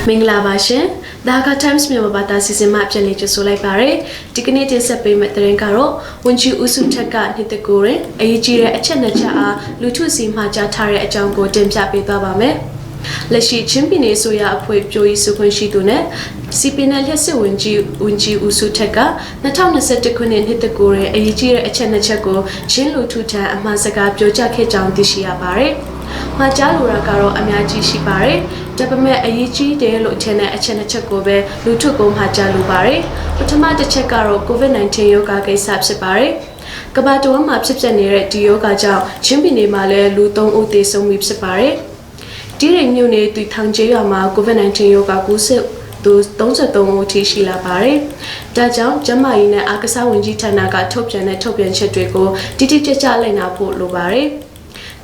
မင်္ဂလာပါရှင်။ Dhaka Times မြန်မာဘာသာစီစဉ်မှပြန်လည်ကြိုဆိုလိုက်ပါရစေ။ဒီကနေ့တင်ဆက်ပေးမယ့်သတင်းကတော့ဝန်ကြီးဦးစုထက်ကနှစ်တကူရင်အရေးကြီးတဲ့အချက်နှစ်ချက်အားလူထုစီမှာကြားထားတဲ့အကြောင်းကိုတင်ပြပေးသွားပါမယ်။လက်ရှိချင်းပြည်နယ်ဆိုရအဖွဲ့ပြိုးရေးစုခွင့်ရှိသူနဲ့စီပီနယ်လက်စစ်ဝန်ကြီးဦးစုထက်က2021ခုနှစ်နှစ်တကူရင်အရေးကြီးတဲ့အချက်နှစ်ချက်ကိုချင်းလူထုထံအမှားစကားပြောကြားခဲ့ကြောင်းသိရှိရပါတယ်။မှာကြားလိုတာကတော့အများကြီးရှိပါတယ်။ဒါပေမဲ့အရေးကြီးတယ်လို့ထင်တဲ့အချက်နှစ်ချက်ကိုပဲလူထုကမှာကြားလိုပါတယ်။ပထမတစ်ချက်ကတော့ COVID-19 ရောဂါကိစ္စဖြစ်ပါတယ်။ကမ္ဘာတဝန်းမှာဖြစ်ပျက်နေတဲ့ဒီရောဂါကြောင့်ချင်းပြည်နယ်မှာလည်းလူ3ဦးသေဆုံးပြီဖြစ်ပါတယ်။ဒီရိမ်မြို့နယ်သူထောင်ကျေးရွာမှာ COVID-19 ရောဂါကူးစက်သူ33ဦးထိရှိလာပါတယ်။ဒါကြောင့်ကျန်းမာရေးနဲ့အားကစားဝန်ကြီးဌာနကထုတ်ပြန်တဲ့ထုတ်ပြန်ချက်တွေကိုတိတိကျကျလိုက်နာဖို့လိုပါတယ်။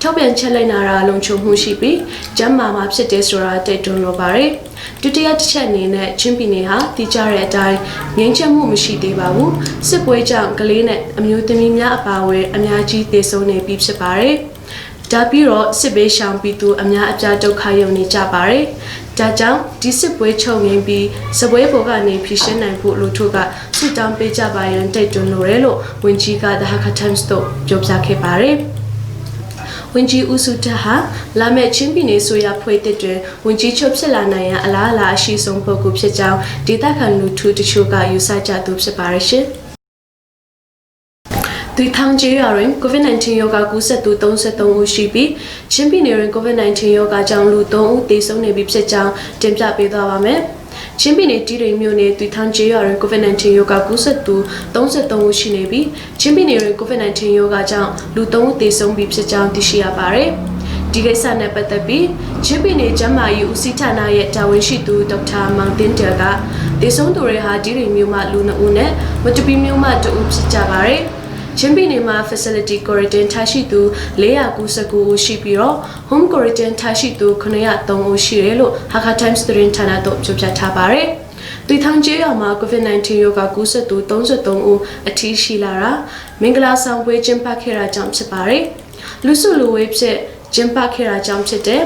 ထုတ်ပြန်ချက်လိုက်နာတာလုံခြုံမှုရှိပြီးကျန်းမာမှာဖြစ်တဲ့ဆိုတာတိုက်တွန်းလိုပါတယ်။ဒုတိယတစ်ချက်အနေနဲ့ချင်းပြည်နယ်ဟာတည်ကြတဲ့အတိုင်းငြိမ်းချမ်းမှုမရှိသေးပါဘူး။စစ်ပွဲကြောင့်ကလေးနဲ့အမျိုးသမီးများအပါအဝင်အများကြီးသေဆုံးနေပြီဖြစ်ပါတယ်။ဒါပြီးတော့စစ်ဘေးရှောင်ပြည်သူအများအပြားဒုက္ခရောက်နေကြပါတယ်။ဒါကြောင့်ဒီစစ်ပွဲချုပ်ငြိမ်းပြီးစပွဲပေါ်ကနေဖြည့်ရှင်းနိုင်ဖို့လူထုကဆုတောင်းပေးကြပါရန်တိုက်တွန်းလိုတယ်လို့ဝန်ကြီးက Dhaka Times တို့ပြောပြခဲ့ပါတယ်။ဝန်ကြီးဦးစုထက်ဟာလာမယ့်ချင်းပြည်နယ်ဆိုရဖွဲ့တဲ့တွင်ဝန်ကြီးချုပ်ဖြစ်လာနိုင်ရန်အလားအလာအရှိဆုံးပုဂ္ဂိုလ်ဖြစ်ကြောင်းဒေသခံလူထုတချို့ကယူဆကြသူဖြစ်ပါရရှင်။ဒီထောင်ကျေးရွာတွင် COVID-19 ရောဂါကူးစက်သူ33ဦးရှိပြီးချင်းပြည်နယ်တွင် COVID-19 ရောဂါကြောင့်လူ3ဦးသေဆုံးနေပြီဖြစ်ကြောင်းတင်ပြပေးသွားပါမယ်။ချင်းပြည်နယ်တီရိမ်မြို့နယ်သူထောင်ကျေးရွာတွင် COVID-19 ရောဂါကူးစက်သူ33ဦးရှိနေပြီးချင်းပြည်နယ်တွင် COVID-19 ရောဂါကြောင့်လူ3ဦးသေဆုံးပြီဖြစ်ကြောင်းသိရှိရပါတယ်။ဒီကိစ္စနဲ့ပတ်သက်ပြီးချင်းပြည်နယ်ကျန်းမာရေးဦးစီးဌာနရဲ့တာဝန်ရှိသူဒေါက်တာမောင်တင်တယ်ကသေဆုံးသူတွေဟာတီရိမ်မြို့မှလူ2ဦးနဲ့မတူပီမြို့မှ2ဦးဖြစ်ကြပါတယ်။ချင်းပြည်နယ်မှာ facility quarantine ထားရှိသူ499ဦးရှိပြီးတော့ home quarantine ထားရှိသူ903ဦးရှိတယ်လို့ Dhaka Times သတင်းဌာနတို့ပြောပြထားပါတယ်။ဒီထောင်ကျေးရွာမှာ COVID-19 ရောဂါကူးစက်သူ33ဦးအထိရှိလာတာမင်္ဂလာဆောင်ပွဲကျင်းပခဲ့တာကြောင့်ဖြစ်ပါတယ်။လူစုလူဝေးဖြစ်ကျင်းပခဲ့တာကြောင့်ဖြစ်တဲ့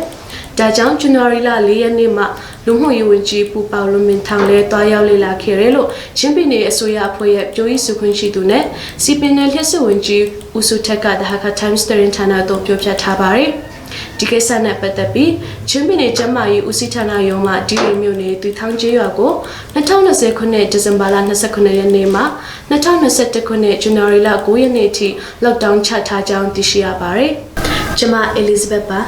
ဒါကြောင့် January လ4ရက်နေ့မှာလူမှုရေးဝန်ကြီးပူပေါလူမင်ထောင်လဲတွားရောက်လေ့လာခဲ့တယ်လို့ချင်းပြည်နယ်အစိုးရအဖွဲ့ရဲ့ပြိုးရေးစုခွင့်ရှိသူနဲ့စီပင်နယ်လျှက်စစ်ဝန်ကြီးဦးစုထက်က Dhaka Times သတင်းဌာနတို့ပြောပြထားပါတယ်။ဒီကိစ္စနဲ့ပတ်သက်ပြီးချင်းပြည်နယ်ကျန်းမာရေးဦးစီးဌာနရုံးမှဒီလိုမျိုးနေသူထောင်ကျေးရွာကို2020ခုနှစ်ဒီဇင်ဘာလ29ရက်နေ့မှ2021ခုနှစ်ဇန်နဝါရီလ9ရက်နေ့ထိ lockdown ချထားကြောင်းသိရှိရပါတယ်။ကျွန်မ Elizabeth ပါ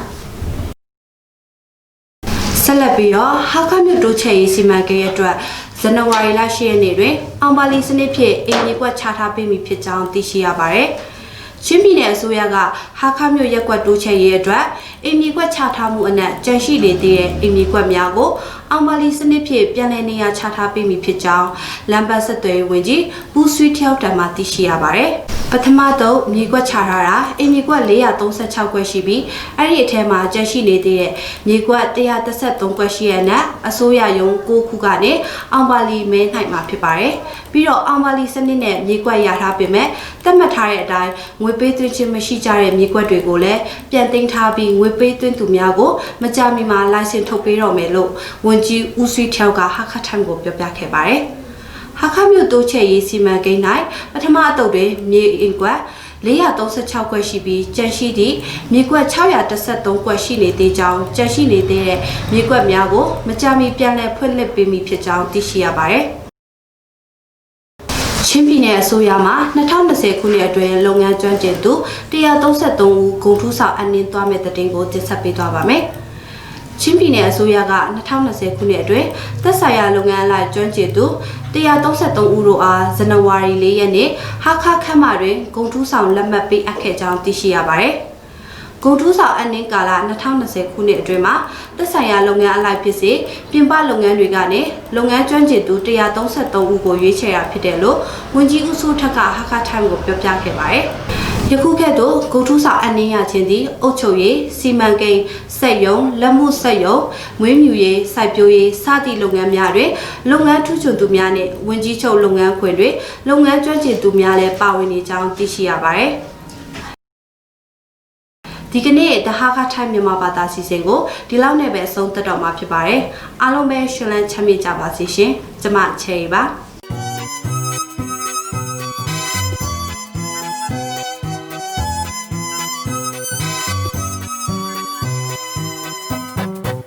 ဆက်လက်ပြီးတော့ဟာခမြို့တိုးချဲ့ရေးစီမံကိန်းအတွက်ဇန်နဝါရီလ10ရက်နေ့တွင်အောင်ပါလီစနစ်ဖြင့်အင်ဂျီကွက်ချထားပေးမိဖြစ်ကြောင်းသိရှိရပါတယ်။ချင်းပြည်နယ်အစိုးရကဟာခမြို့ရက်ကွက်တိုးချဲ့ရေးအတွက်အင်ဂျီကွက်ချထားမှုအနက်ကြန့်ရှိနေတဲ့အင်ဂျီကွက်များကိုအောင်ပါလီစနစ်ဖြင့်ပြန်လည်နေရာချထားပေးမိဖြစ်ကြောင်းလမ်ဘတ်ဆက်သွယ်ရေးဝန်ကြီးဘူးဆွီထောက်တံမှသိရှိရပါတယ်။ပထမတော့မြေကွက်ချထားတာအင်မြေကွက်436ကွက်ရှိပြီးအဲ့ဒီအထဲမှာကျန်ရှိနေတဲ့မြေကွက်133ကွက်ရှိရတဲ့အစိုးရရုံး9ခုကနေအောင်ပါလီမဲနိုင်မှာဖြစ်ပါတယ်ပြီးတော့အောင်ပါလီစနစ်နဲ့မြေကွက်ရထားပေမဲ့သတ်မှတ်ထားတဲ့အတိုင်းငွေပေးသွင်းခြင်းမရှိကြတဲ့မြေကွက်တွေကိုလည်းပြန်သိမ်းထားပြီးငွေပေးသွင်းသူများကိုမကြာမီမှာလိုင်စင်ထုတ်ပေးတော့မယ်လို့ဝန်ကြီးဦးဆွေထောက်ကဟာခတ်ထမ်ကိုပြောပြခဲ့ပါတယ်ဟာခမြို့တိုးချဲ့ရေးစီမံကိန်း၌ပထမအတုပ်တွင်မြေအင်ကွက်436ကွက်ရှိပြီးကျန်ရှိသည့်မြေကွက်613ကွက်ရှိနေသေးကြောင်းကျန်ရှိနေတဲ့မြေကွက်များကိုမကြာမီပြန်လည်ဖွင့်လှစ်ပေးမိဖြစ်ကြောင်းသိရှိရပါတယ်။ချင်းပြည်နယ်အစိုးရမှ2020ခုနှစ်အတွင်းလုပ်ငန်းကျွမ်းကျင်သူ133ဦးဂုဏ်ထူးဆောင်အနှင်းသွားမဲ့တဲ့တင်ကိုတင်ဆက်ပေးသွားပါမယ်။ချင်းပြည်နယ်အစိုးရက2020ခုနှစ်အတွင်းသက်ဆိုင်ရာလုပ်ငန်းအလိုက်ကျွမ်းကျင်သူ133ဦးတို့အားဇန်နဝါရီ4ရက်နေ့ဟာခခမ်းမတွင်ဂုဏ်ထူးဆောင်လက်မှတ်ပေးအပ်ခဲ့ကြောင်းသိရှိရပါတယ်။ဂုဏ်ထူးဆောင်အနှင်းကာလ2020ခုနှစ်အတွင်းမှာသက်ဆိုင်ရာလုပ်ငန်းအလိုက်ဖြစ်စေပြင်ပလုပ်ငန်းတွေကနေလုပ်ငန်းကျွမ်းကျင်သူ133ဦးကိုရွေးချယ်ရဖြစ်တယ်လို့ဝန်ကြီးဦးစိုးထက်ကဟာခထိုင်းကိုပြောပြခဲ့ပါတယ်။ယခုကဲ့သို့ဂုဏ်ထူးဆောင်အနှင်းရခြင်းသည်အုပ်ချုပ်ရေးစီမံကိန်းစက်ရုံလက်မှုစက်ရုံမွေးမြူရေးစိုက်ပျိုးရေးစသည့်လုပ်ငန်းများတွင်လုပ်ငန်းထူးချွန်သူများနှင့်ဝန်ကြီးချုပ်လုပ်ငန်းခွင်တွင်လုပ်ငန်းကျွမ်းကျင်သူများလည်းပါဝင်နေကြောင်းသိရှိရပါသည်။ ဒီကနေ့တဟာခထိုင်းမြန်မာဘာသာစီစဉ်ကိုဒီလောက်နဲ့ပဲအဆုံးသတ်တော့မှာဖြစ်ပါတယ်အားလုံးပဲရှင်လန်းချမ်းမြေ့ကြပါစေရှင်ကျမချေပါ